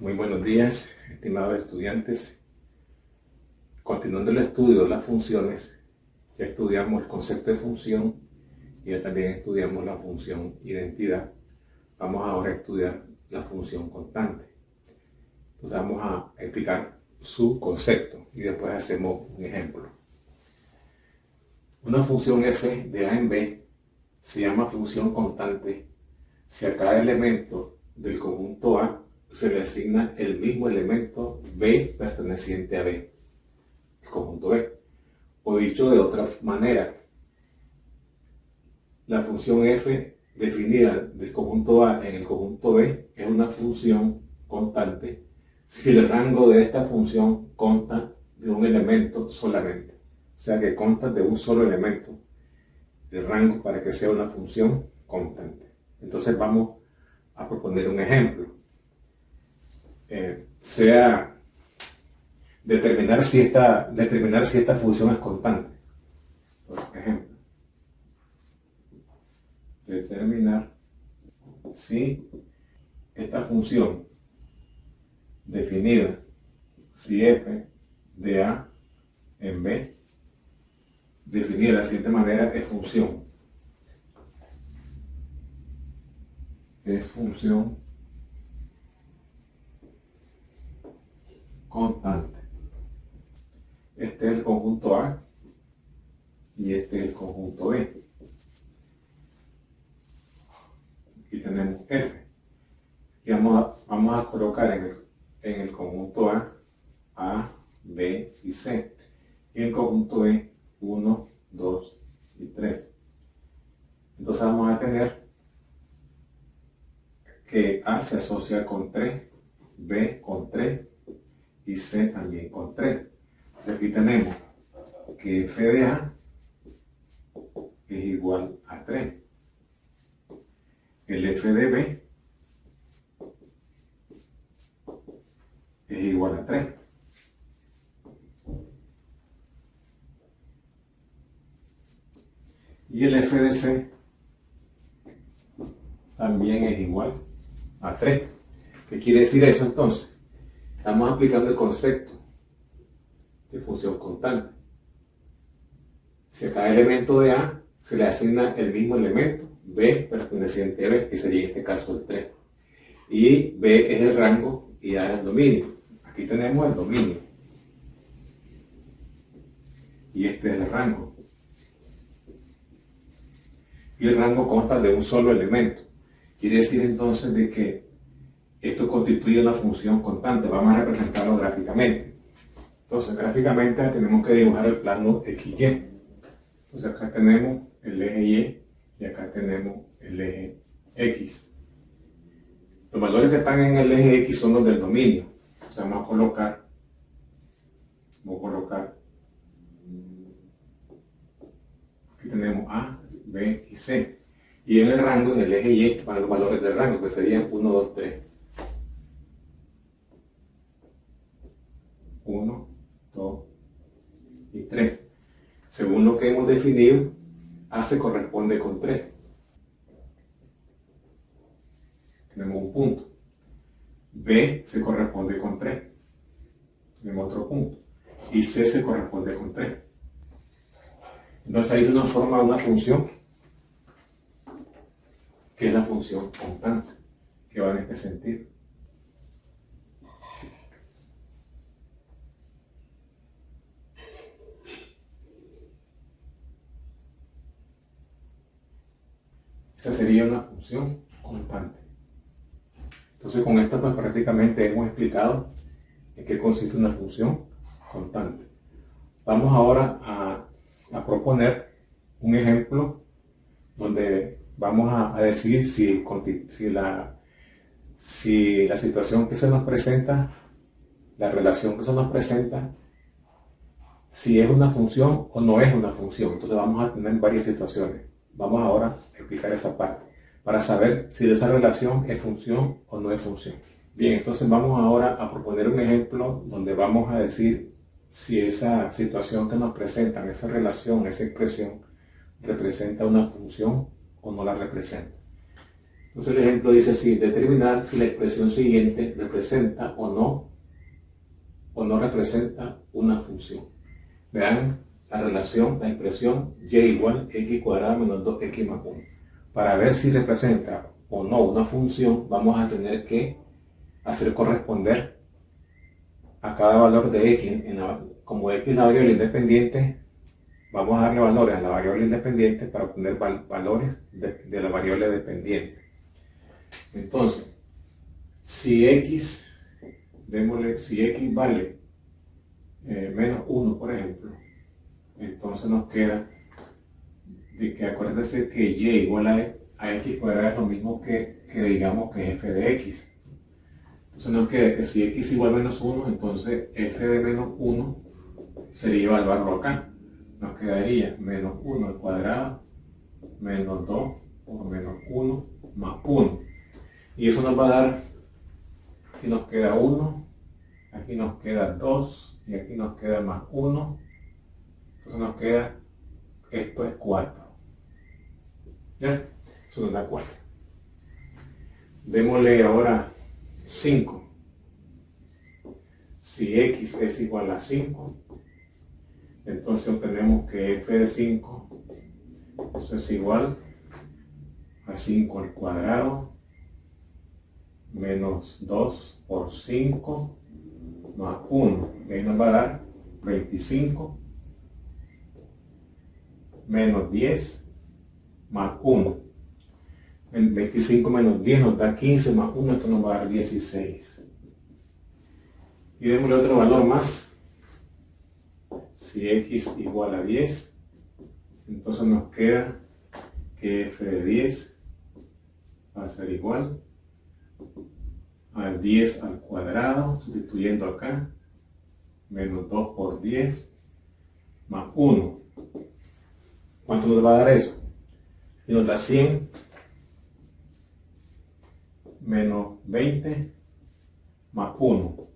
Muy buenos días, estimados estudiantes. Continuando el estudio de las funciones, ya estudiamos el concepto de función y ya también estudiamos la función identidad. Vamos ahora a estudiar la función constante. Entonces vamos a explicar su concepto y después hacemos un ejemplo. Una función f de a en b se llama función constante si a cada elemento del conjunto A se le asigna el mismo elemento B perteneciente a B, el conjunto B. O dicho de otra manera, la función f definida del conjunto A en el conjunto B es una función constante si el rango de esta función consta de un elemento solamente. O sea que consta de un solo elemento, el rango para que sea una función constante. Entonces vamos a proponer un ejemplo. Sea determinar si esta función es constante. Por ejemplo, determinar si esta función definida, si f de a en b, definida de la siguiente manera, es función constante. Este es el conjunto A y este es el conjunto B. Aquí tenemos F. Y vamos a colocar en el conjunto A, B y C. Y en el conjunto B, 1, 2 y 3. Entonces vamos a tener que A se asocia con 3, B con 3 y C también con 3. Entonces aquí tenemos que f de A es igual a 3. El f de B es igual a 3. Y el f de C también es igual a 3. ¿Qué quiere decir eso entonces? Estamos aplicando el concepto de función constante. Si a cada elemento de A se le asigna el mismo elemento, B perteneciente a B, que sería en este caso el 3. Y B es el rango y A es el dominio. Aquí tenemos el dominio. Y este es el rango. Y el rango consta de un solo elemento. Quiere decir entonces de que esto constituye una función constante. Vamos a representarlo gráficamente. Entonces, gráficamente tenemos que dibujar el plano XY. Entonces, acá tenemos el eje Y y acá tenemos el eje X. Los valores que están en el eje X son los del dominio. O sea, vamos a colocar aquí tenemos A, B y C. Y en el rango, en el eje Y, van los valores del rango, que serían 1, 2, 3. 1, 2 y 3. Según lo que hemos definido, A se corresponde con 3. Tenemos un punto. B se corresponde con 3. Tenemos otro punto. Y C se corresponde con 3. Entonces ahí se nos forma una función, que es la función constante, que va en este sentido. Esa sería una función constante. Entonces con esto pues prácticamente hemos explicado en qué consiste una función constante. Vamos ahora a proponer un ejemplo donde vamos a decidir si la situación que se nos presenta, la relación que se nos presenta, si es una función o no es una función. Entonces vamos a tener varias situaciones. Vamos ahora a explicar esa parte para saber si esa relación es función o no es función. Bien, entonces vamos ahora a proponer un ejemplo donde vamos a decir si esa situación que nos presentan, esa relación, esa expresión, representa una función o no la representa. Entonces el ejemplo dice así: determinar si la expresión siguiente representa o no representa una función. Vean la relación, la expresión y igual x cuadrado menos 2x más 1. Para ver si representa o no una función, vamos a tener que hacer corresponder a cada valor de x. Como x es la variable independiente, vamos a darle valores a la variable independiente para obtener valores de la variable dependiente. Entonces, si x, si x vale menos 1, por ejemplo, entonces nos queda de que acuérdense que y igual a x cuadrado es lo mismo que digamos que es f de x. Entonces nos queda que si x igual a menos 1, entonces f de menos 1 sería evaluarlo acá. Nos quedaría menos 1 al cuadrado menos 2 por menos 1 más 1. Y eso nos va a dar, aquí nos queda 1, aquí nos queda 2 y aquí nos queda más 1. Entonces nos queda, esto es 4. ¿Ya? Eso nos da 4. Démosle ahora 5. Si x es igual a 5, entonces obtenemos que f de 5, eso es igual a 5 al cuadrado menos 2 por 5 más 1. Y ahí nos va a dar 25 menos 10 más 1. El 25 menos 10 nos da 15 más 1, esto nos va a dar 16. Y démosle otro valor más. Si x igual a 10, entonces nos queda que f de 10 va a ser igual a 10 al cuadrado, sustituyendo acá, menos 2 por 10 más 1. ¿Cuánto nos va a dar eso? Y nos da 100 menos 20 más 1.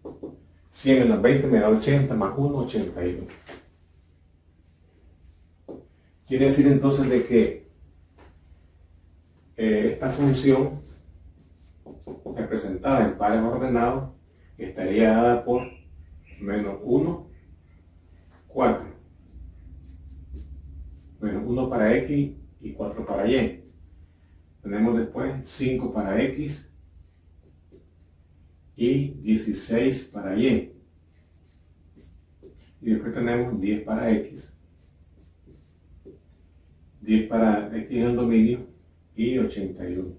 100 menos 20 me da 80 más 1, 81. Quiere decir entonces de que esta función representada en pares ordenados estaría dada por menos 1, 4. Menos 1 para x y 4 para y. Tenemos después 5 para x y 16 para y. Y después tenemos 10 para x, 10 para x en el dominio y 81.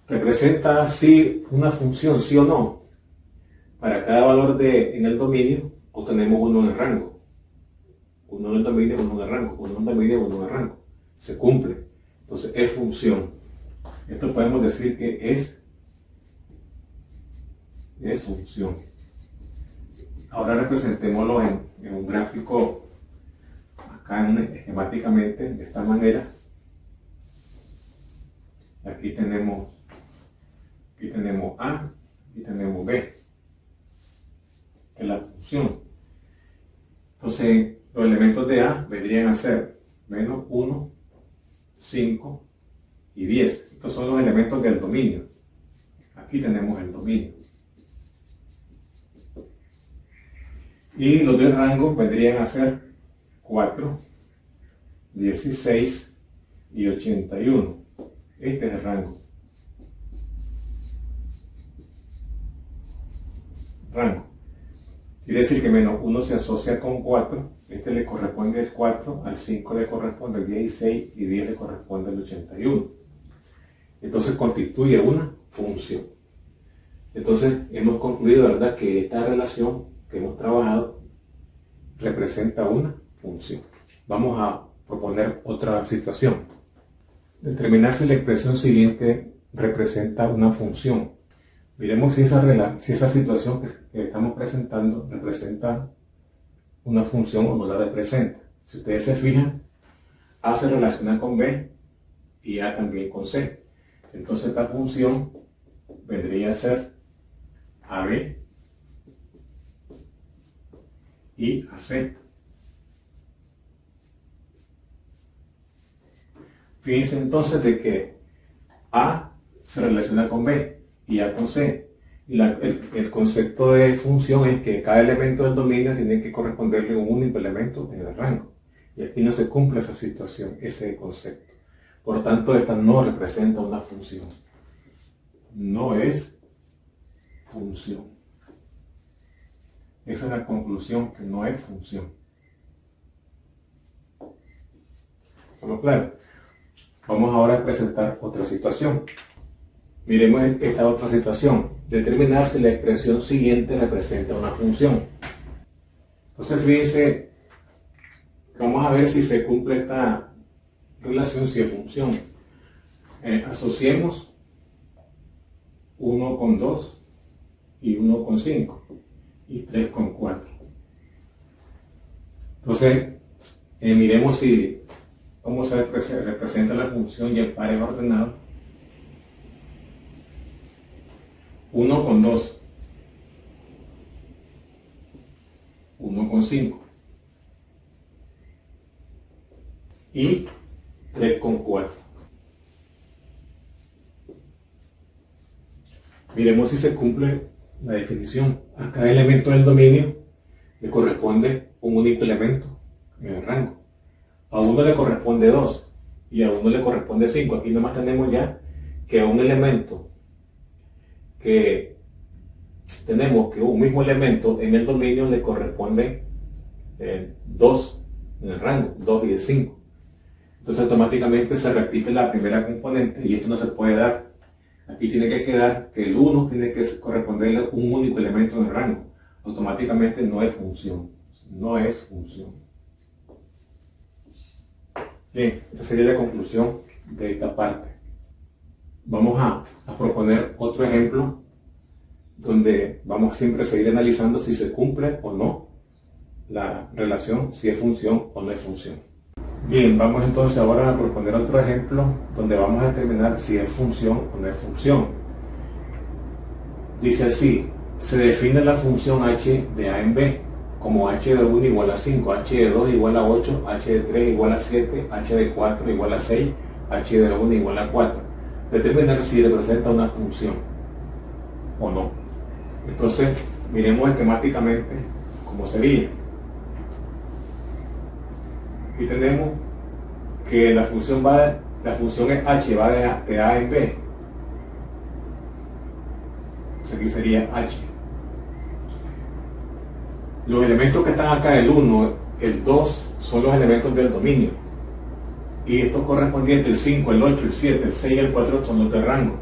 ¿Representa así una función, sí o no? Para cada valor en el dominio, obtenemos uno en el rango. Uno en el dominio, uno en el rango. Uno en el dominio, uno en el rango. Se cumple. Entonces es función. Esto podemos decir que es función. Ahora representémoslo en un gráfico, acá esquemáticamente, de esta manera. Aquí tenemos A, y tenemos B, que es la función. Entonces, los elementos de A vendrían a ser menos 1, 5 y 10. Estos son los elementos del dominio. Aquí tenemos el dominio. Y los del rango vendrían a ser 4, 16 y 81. Este es el rango. Rango. Quiere decir que menos 1 se asocia con 4. Este le corresponde el 4, al 5 le corresponde el 16 y 10 le corresponde el 81. Entonces constituye una función. Entonces hemos concluido, ¿verdad?, que esta relación que hemos trabajado representa una función. Vamos a proponer otra situación. Determinar si la expresión siguiente representa una función. Miremos si esa situación que estamos presentando representa una función o no la representa. Si ustedes se fijan, A se relaciona con B y A también con C. Entonces esta función vendría a ser AB y AC. Fíjense entonces de que A se relaciona con B y A con C. Y el concepto de función es que cada elemento del dominio tiene que corresponderle a un único elemento en el rango. Y aquí no se cumple esa situación, ese concepto. Por tanto, esta no representa una función. No es función. Esa es la conclusión, que no es función. ¿Estamos claros? Vamos ahora a presentar otra situación. Miremos esta otra situación. Determinar si la expresión siguiente representa una función. Entonces, fíjense, vamos a ver si se cumple esta relación, si es función. Asociemos 1 con 2 y 1 con 5 y 3 con 4. Entonces, miremos si cómo se representa la función y el par es ordenado. 1 con 2, 1 con 5 y 3 con 4. Miremos si se cumple la definición. A cada elemento del dominio le corresponde un único elemento en el rango. A uno le corresponde 2 y a uno le corresponde 5. Aquí nomás tenemos ya que a un elemento que tenemos que un mismo elemento en el dominio le corresponde 2 en el rango, 2 y el 5. Entonces automáticamente se repite la primera componente y esto no se puede dar. Aquí tiene que quedar que el 1 tiene que corresponderle a un único elemento en el rango. Automáticamente no es función. No es función. Bien, esa sería la conclusión de esta parte. Vamos a proponer otro ejemplo donde vamos siempre a seguir analizando si se cumple o no la relación, si es función o no es función. Bien, vamos entonces ahora a proponer otro ejemplo donde vamos a determinar si es función o no es función. Dice así: se define la función h de a en b como h de 1 igual a 5, h de 2 igual a 8, h de 3 igual a 7, h de 4 igual a 6, h de 1 igual a 4. Determinar si representa una función o no. Entonces, miremos esquemáticamente cómo sería. Aquí tenemos que la función es h, va de a en b. Entonces aquí sería h. Los elementos que están acá, el 1, el 2, son los elementos del dominio. Y estos correspondientes, el 5, el 8, el 7, el 6 y el 4 son los de rango.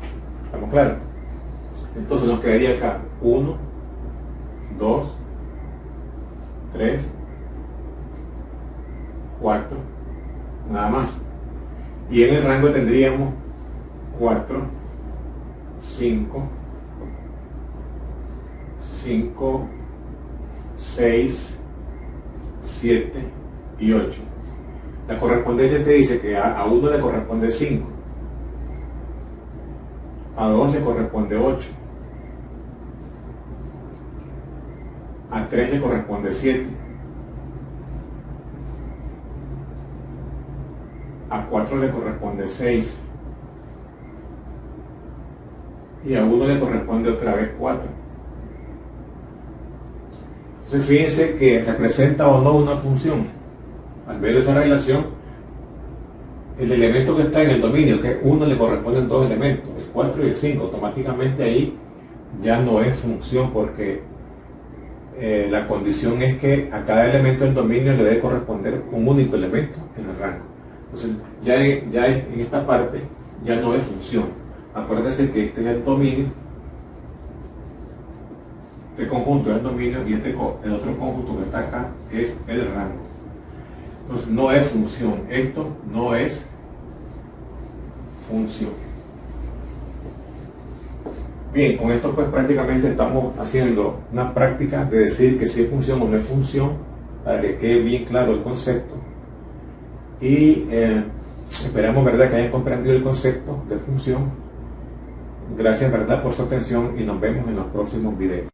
¿Estamos claros? Entonces nos quedaría acá 1, 2, 3, 4, nada más. Y en el rango tendríamos 4, 5, 6, 7 y 8. La correspondencia te dice que a 1 le corresponde 5, a 2 le corresponde 8, a 3 le corresponde 7, a 4 le corresponde 6 y a 1 le corresponde otra vez 4. Entonces fíjense que representa o no una función. Al ver esa relación, el elemento que está en el dominio, que es 1, le corresponden dos elementos, el 4 y el 5. Automáticamente ahí ya no es función, porque la condición es que a cada elemento del dominio le debe corresponder un único elemento en el rango. Entonces ya en esta parte ya no es función. Acuérdense que este es el dominio, este conjunto es el dominio y el otro conjunto que está acá es el rango. Entonces no es función, esto no es función. Bien, con esto pues prácticamente estamos haciendo una práctica de decir que si es función o no es función, para que quede bien claro el concepto. Y esperamos, ¿verdad?, que hayan comprendido el concepto de función. Gracias, ¿verdad?, por su atención y nos vemos en los próximos videos.